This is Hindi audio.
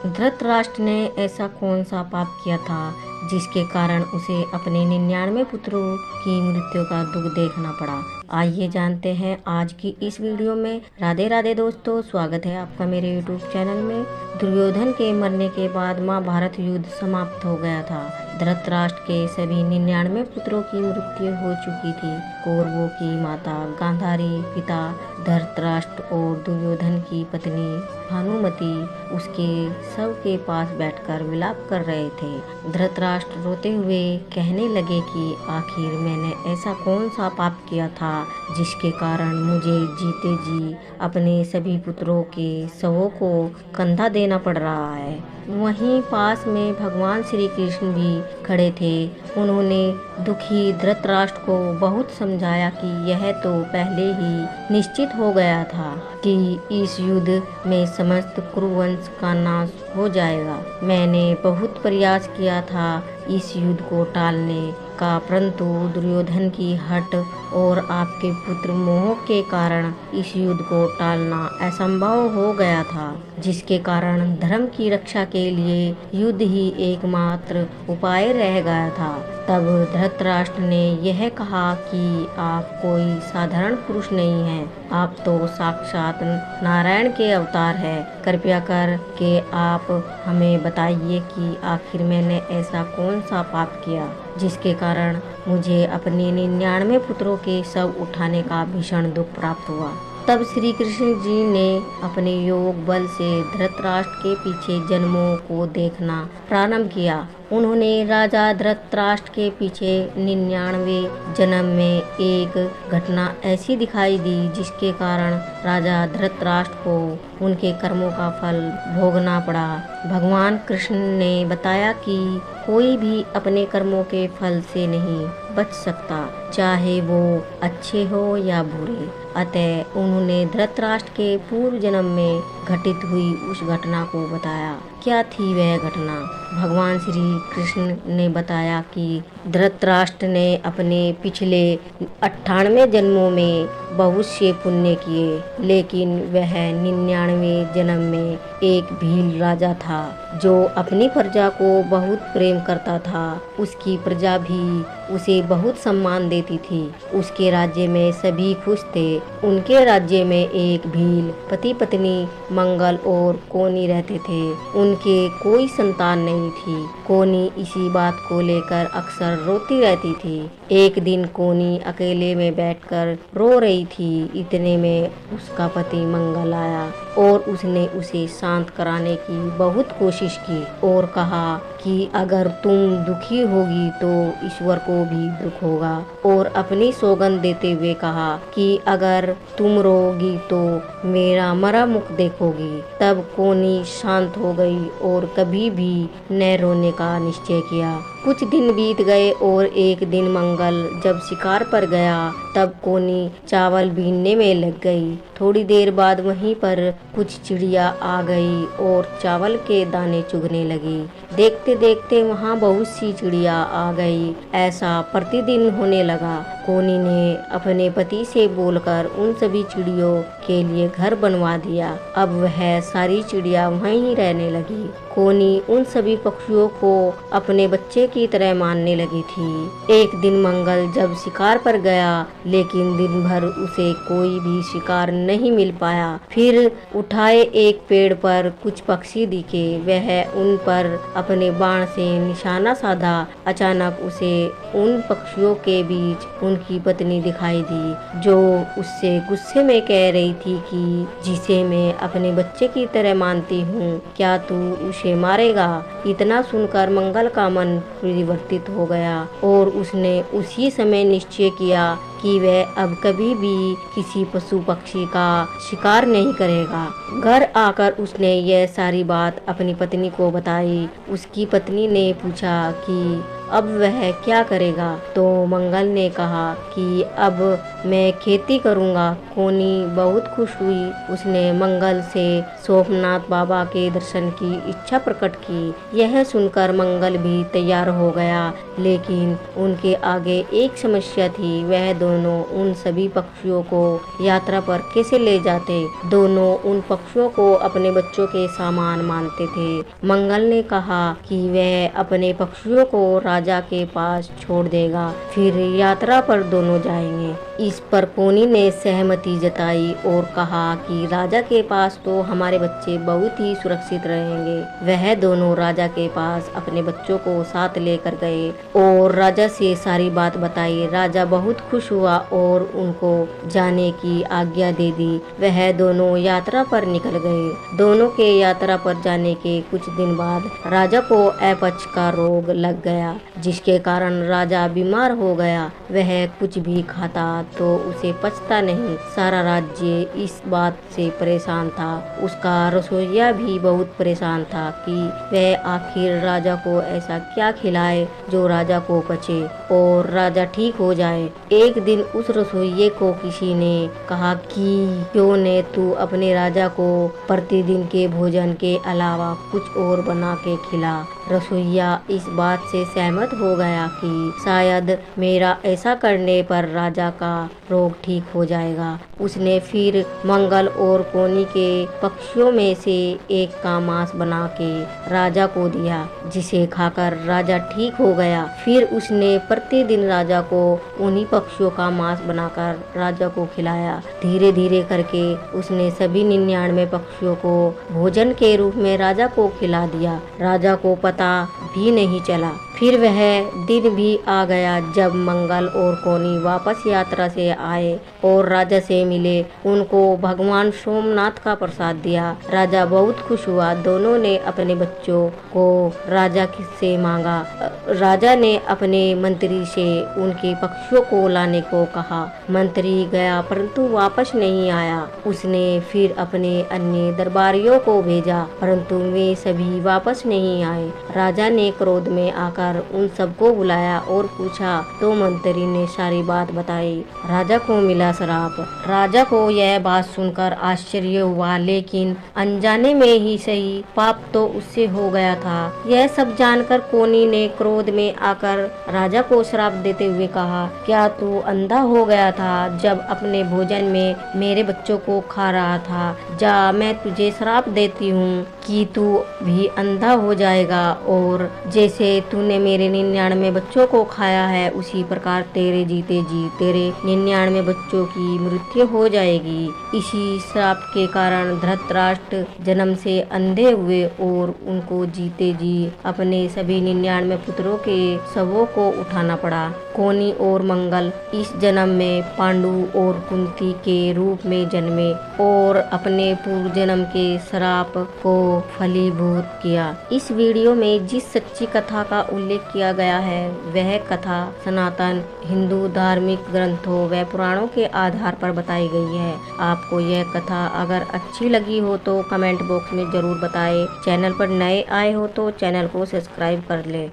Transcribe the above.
धृतराष्ट्र ने ऐसा कौन सा पाप किया था जिसके कारण उसे अपने 99 पुत्रों की मृत्यु का दुख देखना पड़ा। आइए जानते हैं आज की इस वीडियो में। राधे राधे दोस्तों, स्वागत है आपका मेरे YouTube चैनल में। दुर्योधन के मरने के बाद महाभारत युद्ध समाप्त हो गया था। धृतराष्ट्र के सभी 99 पुत्रों की मृत्यु हो चुकी थी। कौरवों की माता गांधारी, पिता धृतराष्ट्र और दुर्योधन की पत्नी भानुमति उसके शव के पास बैठकर विलाप कर रहे थे। धृतराष्ट्र रोते हुए कहने लगे कि आखिर मैंने ऐसा कौन सा पाप किया था जिसके कारण मुझे जीते जी अपने सभी पुत्रों के शवों को कंधा देना पड़ रहा है। वहीं पास में भगवान श्री कृष्ण भी खड़े थे। उन्होंने दुखी धृतराष्ट्र को बहुत समझाया कि यह तो पहले ही निश्चित हो गया था कि इस युद्ध में समस्त कुरुवंश का नाश हो जाएगा। मैंने बहुत प्रयास किया था इस युद्ध को टालने का, परंतु दुर्योधन की हट और आपके पुत्र मोह के कारण इस युद्ध को टालना असंभव हो गया था, जिसके कारण धर्म की रक्षा के लिए युद्ध ही एकमात्र उपाय रह गया था। तब धृतराष्ट्र ने यह कहा कि आप कोई साधारण पुरुष नहीं हैं, आप तो साक्षात नारायण के अवतार हैं। कृपया कर के आप हमें बताइए कि आखिर मैंने ऐसा कौन सा पाप किया जिसके कारण मुझे अपने 99 पुत्रों के शव उठाने का भीषण दुख प्राप्त हुआ। तब श्री कृष्ण जी ने अपने योग बल से धृतराष्ट्र के पीछे जन्मों को देखना प्रारंभ किया। उन्होंने राजा धृतराष्ट्र के पीछे 99 जन्म में एक घटना ऐसी दिखाई दी जिसके कारण राजा धृतराष्ट्र को उनके कर्मों का फल भोगना पड़ा। भगवान कृष्ण ने बताया कि कोई भी अपने कर्मों के फल से नहीं बच सकता, चाहे वो अच्छे हो या बुरे। अतः उन्होंने धृतराष्ट्र के पूर्व जन्म में घटित हुई उस घटना को बताया। क्या थी वह घटना? भगवान श्री कृष्ण ने बताया कि धृतराष्ट्र ने अपने पिछले 98 जन्मों में बहुत से पुण्य किए, लेकिन वह 99वें जन्म में एक भील राजा था जो अपनी प्रजा को बहुत प्रेम करता था। उसकी प्रजा भी उसे बहुत सम्मान देती थी। उसके राज्य में सभी खुश थे। उनके राज्य में एक भील पति पत्नी मंगल और कोनी रहते थे। उनके कोई संतान नहीं थी। कोनी इसी बात को लेकर अक्सर रोती रहती थी। एक दिन कोनी अकेले में बैठकर रो रही थी। इतने में उसका पति मंगल आया और उसने उसे शांत कराने की बहुत कोशिश की और कहा कि अगर तुम दुखी होगी तो ईश्वर को भी दुख होगा, और अपनी सौगंध देते हुए कहा कि अगर तुम रोगी तो मेरा मरा मुख देखोगी। तब कोनी शांत हो गई और कभी भी न रोने का निश्चय किया। कुछ दिन बीत गए और एक दिन मंगल जब शिकार पर गया तब कोनी चावल बीनने में लग गई। थोड़ी देर बाद वहीं पर कुछ चिड़िया आ गई और चावल के दाने चुगने लगी। देखते देखते वहाँ बहुत सी चिड़िया आ गई। ऐसा प्रतिदिन होने लगा। कोनी ने अपने पति से बोलकर उन सभी चिड़ियों के लिए घर बनवा दिया। अब वह सारी चिड़िया वहीं रहने लगी। कोनी उन सभी पक्षियों को अपने बच्चे की तरह मानने लगी थी। एक दिन मंगल जब शिकार पर गया, लेकिन दिन भर उसे कोई भी शिकार नहीं मिल पाया। फिर उठाए एक पेड़ पर कुछ पक्षी दिखे। वह उन पर अपने बाण से निशाना साधा। अचानक उसे उन पक्षियों के बीच उनकी पत्नी दिखाई दी, जो उससे गुस्से में कह रही थी कि जिसे मैं अपने बच्चे की तरह मानती हूँ, क्या तू उसे मारेगा? इतना सुनकर मंगल का मन परिवर्तित हो गया और उसने उसी समय निश्चय किया कि वह अब कभी भी किसी पशु पक्षी का शिकार नहीं करेगा। घर आकर उसने यह सारी बात अपनी पत्नी को बताई। उसकी पत्नी ने पूछा कि अब वह क्या करेगा, तो मंगल ने कहा कि अब मैं खेती करूंगा। कोनी बहुत खुश हुई। उसने मंगल से सोमनाथ बाबा के दर्शन की इच्छा प्रकट की। यह सुनकर मंगल भी तैयार हो गया, लेकिन उनके आगे एक समस्या थी। वह दोनों दोनों उन सभी पक्षियों को यात्रा पर कैसे ले जाते। दोनों उन पक्षियों को अपने बच्चों के सामान मानते थे। मंगल ने कहा कि वह अपने पक्षियों को राजा के पास छोड़ देगा, फिर यात्रा पर दोनों जाएंगे। इस पर कोनी ने सहमति जताई और कहा कि राजा के पास तो हमारे बच्चे बहुत ही सुरक्षित रहेंगे। वह दोनों राजा के पास अपने बच्चों को साथ लेकर गए और राजा से सारी बात बताई। राजा बहुत खुश हुआ और उनको जाने की आज्ञा दे दी। वह दोनों यात्रा पर निकल गए। दोनों के यात्रा पर जाने के कुछ दिन बाद राजा को अपच का रोग लग गया, जिसके कारण राजा बीमार हो गया। वह कुछ भी खाता तो उसे पचता नहीं। सारा राज्य इस बात से परेशान था। उसका रसोइया भी बहुत परेशान था कि वह आखिर राजा को ऐसा क्या खिलाए जो राजा को पचे और राजा ठीक हो जाए। एक दिन उस रसोइये को किसी ने कहा कि क्यों ने तू अपने राजा को प्रतिदिन के भोजन के अलावा कुछ और बना के खिला। रसोइया इस बात से सहमत हो गया कि शायद मेरा ऐसा करने पर राजा का रोग ठीक हो जाएगा। उसने फिर मंगल और कोनी के पक्षियों में से एक का मांस बना के राजा को दिया, जिसे खाकर राजा ठीक हो गया। फिर उसने प्रतिदिन राजा को उन्हीं पक्षियों का मांस बनाकर राजा को खिलाया। धीरे धीरे करके उसने सभी 99 पक्षियों को भोजन के रूप में राजा को खिला दिया। राजा को पता भी नहीं चला। फिर वह दिन भी आ गया जब मंगल और कोनी वापस यात्रा से आए और राजा से मिले। उनको भगवान सोमनाथ का प्रसाद दिया। राजा बहुत खुश हुआ। दोनों ने अपने बच्चों को राजा से मांगा। राजा ने अपने मंत्री से उनके पक्षियों को लाने को कहा। मंत्री गया परंतु वापस नहीं आया। उसने फिर अपने अन्य दरबारियों को भेजा परंतु वे सभी वापस नहीं आए। राजा ने क्रोध में आकर उन सबको बुलाया और पूछा तो मंत्री ने सारी बात बताई। राजा को मिला श्राप। राजा को यह बात सुनकर आश्चर्य हुआ, लेकिन अनजाने में ही सही पाप तो उससे हो गया था। यह सब जानकर कोनी ने क्रोध में आकर राजा को श्राप देते हुए कहा, क्या तू अंधा हो गया था जब अपने भोजन में मेरे बच्चों को खा रहा था? जा, मैं तुझे श्राप देती हूँ कि तू भी अंधा हो जाएगा और जैसे तूने मेरे 99 बच्चों को खाया है उसी प्रकार तेरे जीते जी तेरे 99 बच्चों की मृत्यु हो जाएगी। इसी श्राप के कारण धृतराष्ट्र जन्म से अंधे हुए और उनको जीते जी अपने सभी 99 पुत्रों के शवों को उठाना पड़ा। कोनी और मंगल इस जन्म में पांडु और कुंती के रूप में जन्मे और अपने पूर्व जन्म के श्राप को फलीभूत किया। इस वीडियो में जिस सच्ची कथा का उल्लेख किया गया है वह कथा सनातन हिंदू धार्मिक ग्रंथों व पुराणों के आधार पर बताई गई है। आपको यह कथा अगर अच्छी लगी हो तो कमेंट बॉक्स में जरूर बताएं। चैनल पर नए आए हो तो चैनल को सब्सक्राइब कर लें।